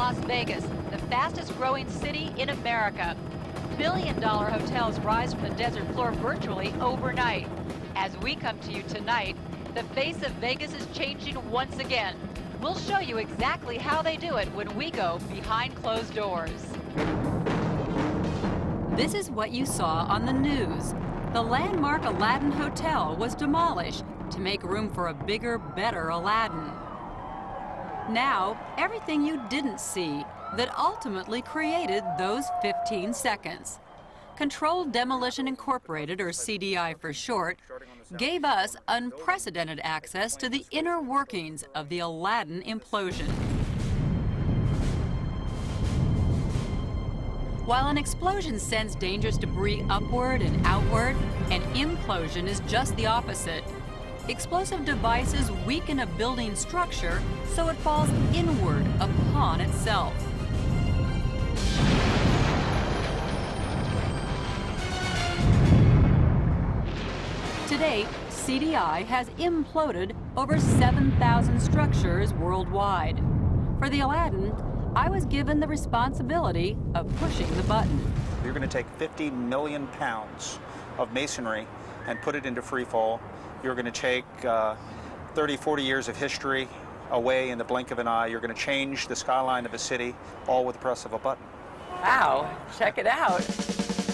Las Vegas, the fastest growing city in America. Billion-dollar hotels rise from the desert floor virtually overnight. As we come to you tonight, the face of Vegas is changing once again. We'll show you exactly how they do it when we go behind closed doors. This is what you saw on the news. The landmark Aladdin Hotel was demolished to make room for a bigger, better Aladdin. Now, everything you didn't see that ultimately created those 15 seconds. Controlled Demolition Incorporated, or CDI for short, gave us unprecedented access to the inner workings of the Aladdin implosion. While an explosion sends dangerous debris upward and outward, an implosion is just the opposite. Explosive devices weaken a building structure so it falls inward upon itself. Today, CDI has imploded over 7,000 structures worldwide. For the Aladdin, I was given the responsibility of pushing the button. You're going to take 50 million pounds of masonry and put it into free fall. You're going to take 30, 40 years of history away in the blink of an eye. You're going to change the skyline of a city, all with the press of a button. Wow, check it out.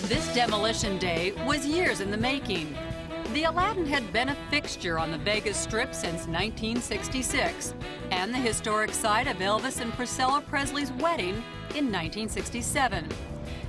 This demolition day was years in the making. The Aladdin had been a fixture on the Vegas Strip since 1966, and the historic site of Elvis and Priscilla Presley's wedding in 1967.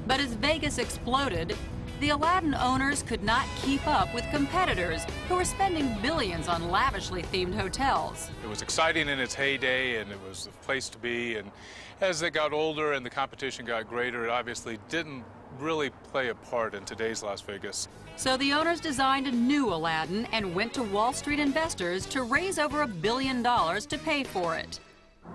But as Vegas exploded, the Aladdin owners could not keep up with competitors who were spending billions on lavishly themed hotels. It was exciting in its heyday, and it was the place to be. And as they got older and the competition got greater, it obviously didn't really play a part in today's Las Vegas. So the owners designed a new Aladdin and went to Wall Street investors to raise over $1 billion to pay for it.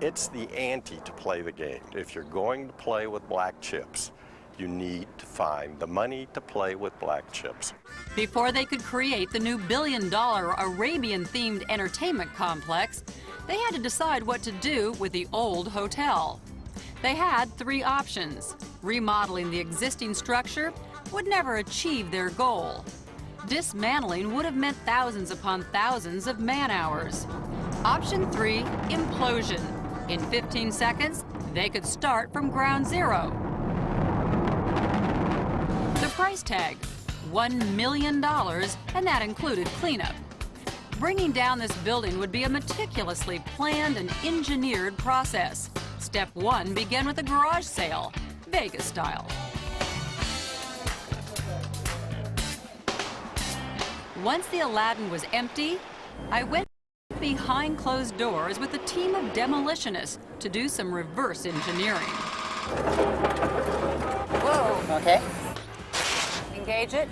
It's the ante to play the game. If you're going to play with black chips, you need to find the money to play with black chips. Before they could create the new $1 billion Arabian-themed entertainment complex, they had to decide what to do with the old hotel. They had three options. Remodeling the existing structure would never achieve their goal. Dismantling would have meant thousands upon thousands of man-hours. Option 3, implosion. In 15 seconds, they could start from ground zero. The price tag, $1 million, and that included cleanup. Bringing down this building would be a meticulously planned and engineered process. Step 1 began with a garage sale, Vegas style. Once the Aladdin was empty, I went behind closed doors with a team of demolitionists to do some reverse engineering. Whoa. Okay. Engage it.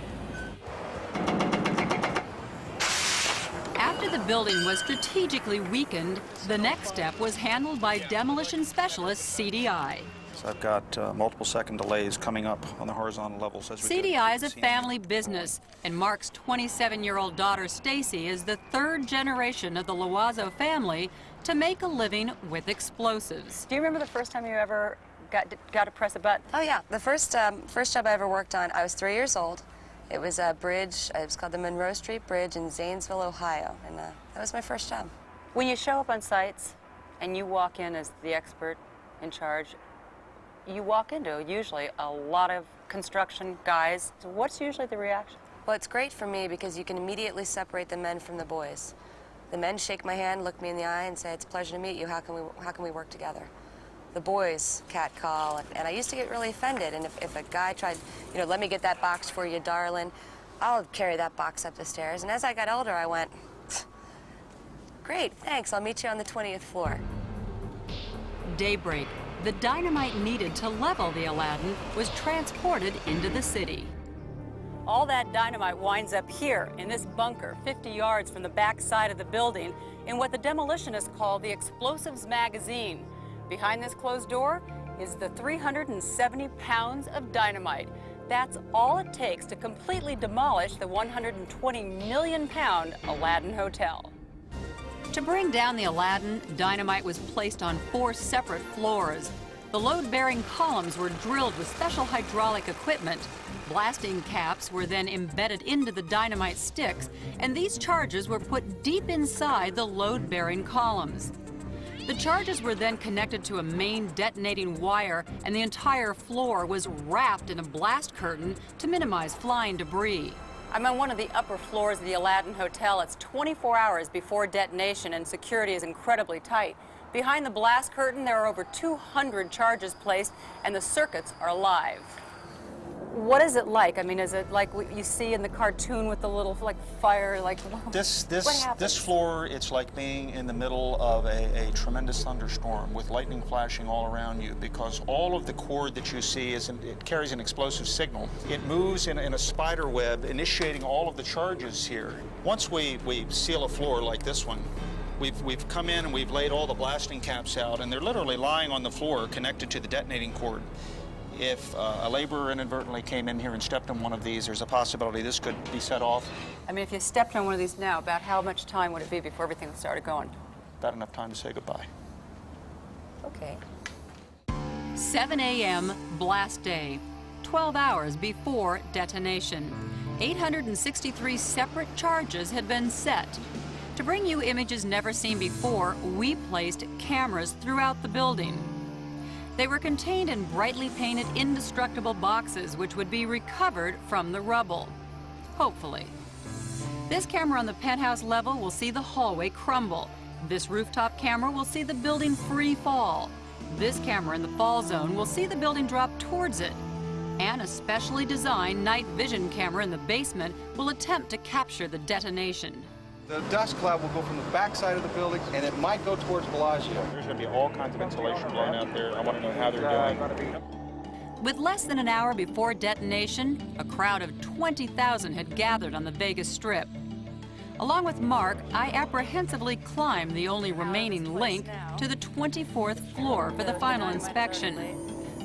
After the building was strategically weakened, the next step was handled by demolition specialist CDI. So I've got multiple second delays coming up on the horizontal levels as we go. CDI is a family business, and Mark's 27-year-old daughter Stacy is the third generation of the Loazo family to make a living with explosives. Do you remember the first time you ever got to press a button? Oh yeah, the first job I ever worked on, I was 3 years old. It was a bridge, it was called the Monroe Street Bridge in Zanesville, Ohio, and that was my first job. When you show up on sites and you walk in as the expert in charge, you walk into usually a lot of construction guys. So what's usually the reaction? Well, it's great for me because you can immediately separate the men from the boys. The men shake my hand, look me in the eye, and say, "It's a pleasure to meet you. How can we work together?" The boys catcall, and I used to get really offended. And if a guy tried, let me get that box for you, darling, I'll carry that box up the stairs. And as I got older, I went, great, thanks. I'll meet you on the 20th floor. Daybreak. The dynamite needed to level the Aladdin was transported into the city. All that dynamite winds up here in this bunker, 50 yards from the back side of the building, in what the demolitionists call the explosives magazine. Behind this closed door is the 370 pounds of dynamite. That's all it takes to completely demolish the 120 million pound Aladdin Hotel. To bring down the Aladdin, dynamite was placed on 4 separate floors. The load-bearing columns were drilled with special hydraulic equipment. Blasting caps were then embedded into the dynamite sticks, and these charges were put deep inside the load-bearing columns. The charges were then connected to a main detonating wire, and the entire floor was wrapped in a blast curtain to minimize flying debris. I'm on one of the upper floors of the Aladdin Hotel. It's 24 hours before detonation, and security is incredibly tight. Behind the blast curtain, there are over 200 charges placed, and the circuits are alive. What is it like? I mean, is it like what you see in the cartoon with the little fire? What happens? This floor, it's like being in the middle of a tremendous thunderstorm with lightning flashing all around you, because all of the cord that you see it carries an explosive signal. It moves in a spider web, initiating all of the charges here. Once we seal a floor like this one, we've come in and we've laid all the blasting caps out, and they're literally lying on the floor connected to the detonating cord. If a laborer inadvertently came in here and stepped on one of these, there's a possibility this could be set off. I mean, if you stepped on one of these now, about how much time would it be before everything started going? About enough time to say goodbye. Okay. 7 a.m. blast day, 12 hours before detonation. 863 separate charges had been set. To bring you images never seen before, we placed cameras throughout the building. They were contained in brightly painted indestructible boxes which would be recovered from the rubble. Hopefully. This camera on the penthouse level will see the hallway crumble. This rooftop camera will see the building free fall. This camera in the fall zone will see the building drop towards it. And a specially designed night vision camera in the basement will attempt to capture the detonation. The dust cloud will go from the back side of the building, and it might go towards Bellagio. There's going to be all kinds of insulation blown out there. I want to know how they're doing. With less than an hour before detonation, a crowd of 20,000 had gathered on the Vegas Strip. Along with Mark, I apprehensively climbed the only remaining link to the 24th floor for the final inspection.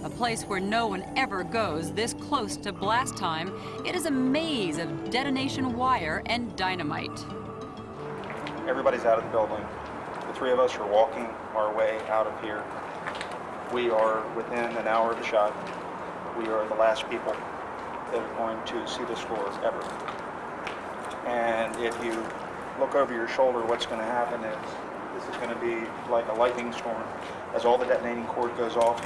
A place where no one ever goes this close to blast time. It is a maze of detonation wire and dynamite. Everybody's out of the building. The three of us are walking our way out of here. We are within an hour of the shot. We are the last people that are going to see this floor ever. And if you look over your shoulder, what's going to happen is this is going to be like a lightning storm. As all the detonating cord goes off,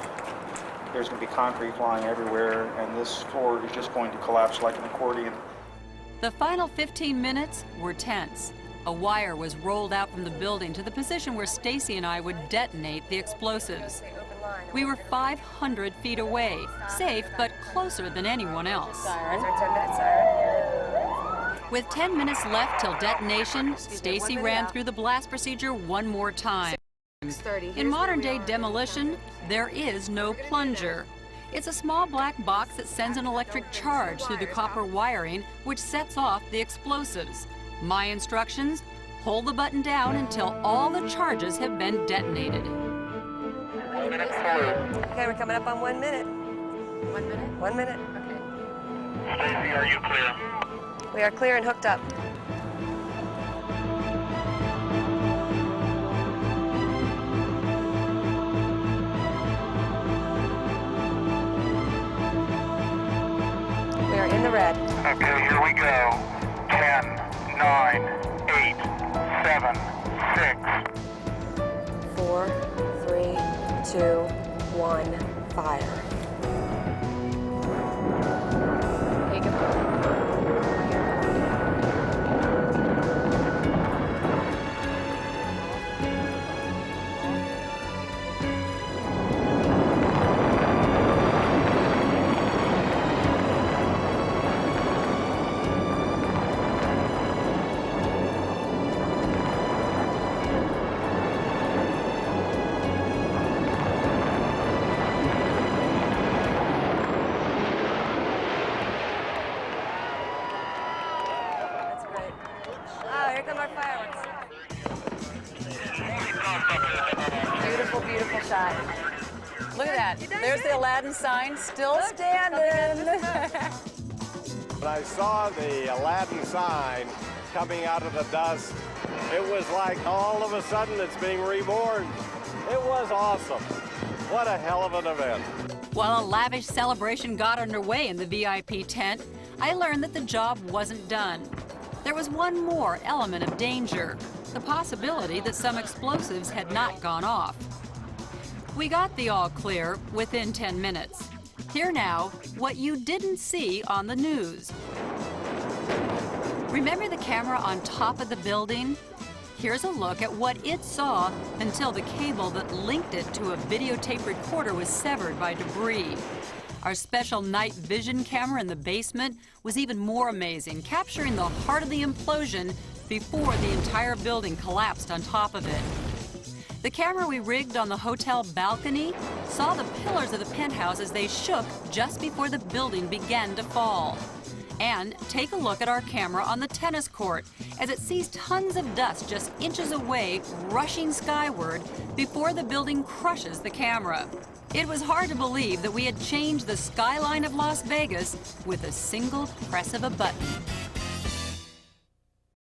there's going to be concrete flying everywhere, and this floor is just going to collapse like an accordion. The final 15 minutes were tense. A wire was rolled out from the building to the position where Stacy and I would detonate the explosives. We were 500 feet away, safe but closer than anyone else. Siren. 10 minutes siren. With 10 minutes left till detonation, Stacy ran through the blast procedure one more time. In modern-day demolition, there is no plunger. It's a small black box that sends an electric charge through the copper wiring, which sets off the explosives. My instructions: hold the button down until all the charges have been detonated. Okay, we're coming up on 1 minute. 1 minute? 1 minute. Okay. Stacy, are you clear? We are clear and hooked up. We are in the red. Okay, here we go. 10, 9, 8, 7, 6. 4, 3, 2, 1, fire. Take it. Here come our fireworks. Beautiful, beautiful shot. Look at that. There's the Aladdin sign still standing. When I saw the Aladdin sign coming out of the dust, it was like all of a sudden it's being reborn. It was awesome. What a hell of an event. While a lavish celebration got underway in the VIP tent, I learned that the job wasn't done. There was one more element of danger, the possibility that some explosives had not gone off. We got the all clear within 10 minutes. Here now, what you didn't see on the news. Remember the camera on top of the building? Here's a look at what it saw until the cable that linked it to a videotape recorder was severed by debris. Our special night vision camera in the basement was even more amazing, capturing the heart of the implosion before the entire building collapsed on top of it. The camera we rigged on the hotel balcony saw the pillars of the penthouse as they shook just before the building began to fall. And take a look at our camera on the tennis court as it sees tons of dust just inches away, rushing skyward before the building crushes the camera. It was hard to believe that we had changed the skyline of Las Vegas with a single press of a button.